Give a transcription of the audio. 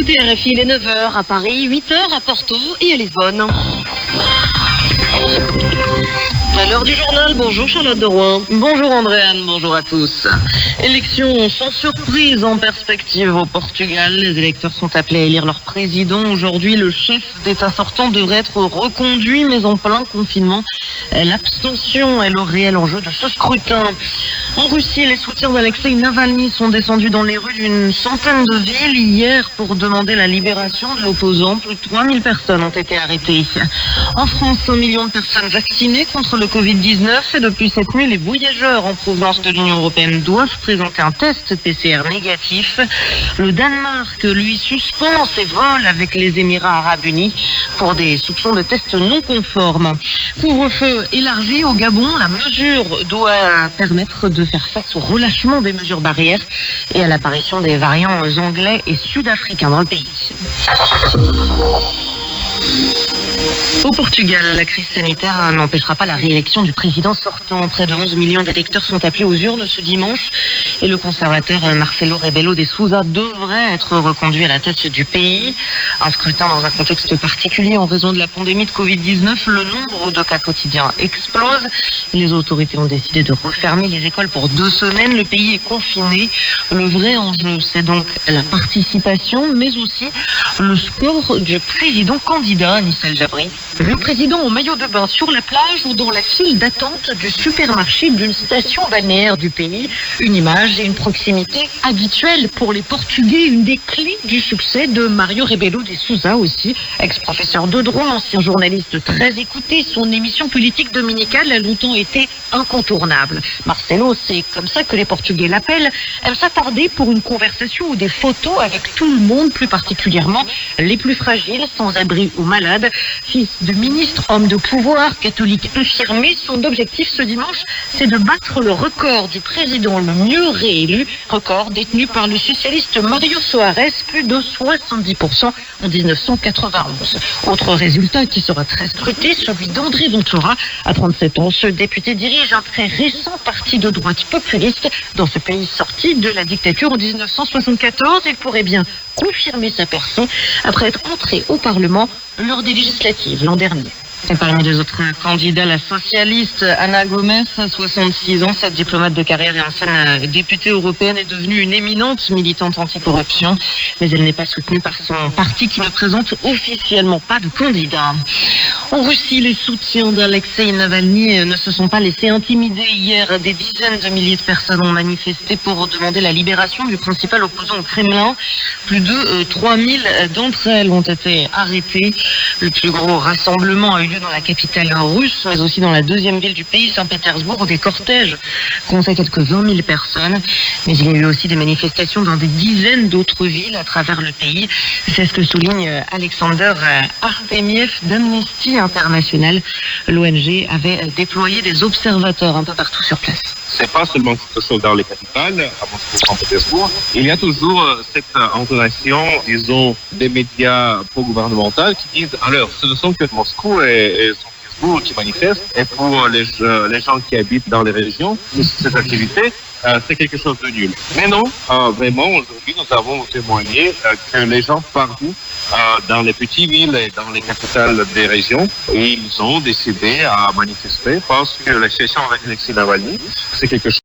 écoutez RFI, il est 9 h à Paris, 8 h à Porto et à Lisbonne. À l'heure du journal, bonjour Charlotte de Rouen. Bonjour Andréane, bonjour à tous. Élections sans surprise en perspective au Portugal. Les électeurs sont appelés à élire leur président. Aujourd'hui, le chef d'État sortant devrait être reconduit, mais en plein confinement. L'abstention est le réel enjeu de ce scrutin. En Russie, les soutiens d'Alexeï Navalny sont descendus dans les rues d'une centaine de villes hier pour demander la libération de l'opposant. Plus de 3000 personnes ont été arrêtées. En France, 1 million de personnes vaccinées contre le Covid-19 et depuis cette nuit, les voyageurs en provenance de l'Union européenne doivent présenter un test PCR négatif. Le Danemark, lui, suspend ses vols avec les Émirats arabes unis pour des soupçons de tests non conformes. Couvre-feu élargi au Gabon, la mesure doit permettre de faire face au relâchement des mesures barrières et à l'apparition des variants anglais et sud-africains dans le pays. Au Portugal, la crise sanitaire n'empêchera pas la réélection du président sortant. Près de 11 millions d'électeurs sont appelés aux urnes ce dimanche et le conservateur Marcelo Rebelo de Sousa devrait être reconduit à la tête du pays. Un scrutin dans un contexte particulier en raison de la pandémie de Covid-19. Le nombre de cas quotidiens explose. Les autorités ont décidé de refermer les écoles pour 2 semaines. Le pays est confiné. Le vrai enjeu, c'est donc la participation, mais aussi le score du président candidat, Nissel Jabri. Le président au maillot de bain sur la plage ou dans la file d'attente du supermarché d'une station balnéaire du pays. Une image et une proximité habituelle pour les Portugais. Une des clés du succès de Mario Rebelo de Sousa aussi. Ex-professeur de droit, ancien journaliste très écouté. Son émission politique dominicale a longtemps été incontournable. Marcelo, c'est comme ça que les Portugais l'appellent, aime s'attarder pour une conversation ou des photos avec tout le monde, plus particulièrement les plus fragiles, sans abri ou malades. Fils de ministre, homme de pouvoir, catholique infirmé, son objectif ce dimanche, c'est de battre le record du président le mieux réélu, record détenu par le socialiste Mario Soares, plus de 70% en 1991. Autre résultat qui sera très scruté, celui d'André Ventura. À 37 ans, ce député dirige un très récent parti de droite populiste dans ce pays sorti de la dictature en 1974. Il pourrait bien confirmer sa personne après être entré au Parlement lors des législatives l'an dernier. Et parmi les autres candidats, la socialiste Ana Gomes, 66 ans, cette diplomate de carrière et ancienne députée européenne, est devenue une éminente militante anticorruption, mais elle n'est pas soutenue par son parti qui ne présente officiellement pas de candidat. En Russie, les soutiens d'Alexeï Navalny ne se sont pas laissés intimider. Hier, des dizaines de milliers de personnes ont manifesté pour demander la libération du principal opposant au Kremlin. Plus de 3000 d'entre elles ont été arrêtées. Le plus gros rassemblement a eu lieu dans la capitale russe, mais aussi dans la deuxième ville du pays, Saint-Pétersbourg, où des cortèges comptaient quelques 20 000 personnes. Mais il y a eu aussi des manifestations dans des dizaines d'autres villes à travers le pays. C'est ce que souligne Alexander Artemiev d'Amnesty International. L'ONG avait déployé des observateurs un peu partout sur place. C'est pas seulement quelque chose dans les capitales, à Moscou, Saint-Pétersbourg. Il y a toujours cette intonation, disons, des médias pro-gouvernementaux qui disent, alors, ce ne sont que Moscou et Saint-Pétersbourg qui manifestent, et pour les gens qui habitent dans les régions, cette activité, c'est quelque chose de nul. Mais non, vraiment, aujourd'hui, nous avons témoigné que les gens partout, dans les petites villes et dans les capitales des régions, ils ont décidé à manifester parce que la situation avec Alexeï Navalny, c'est quelque chose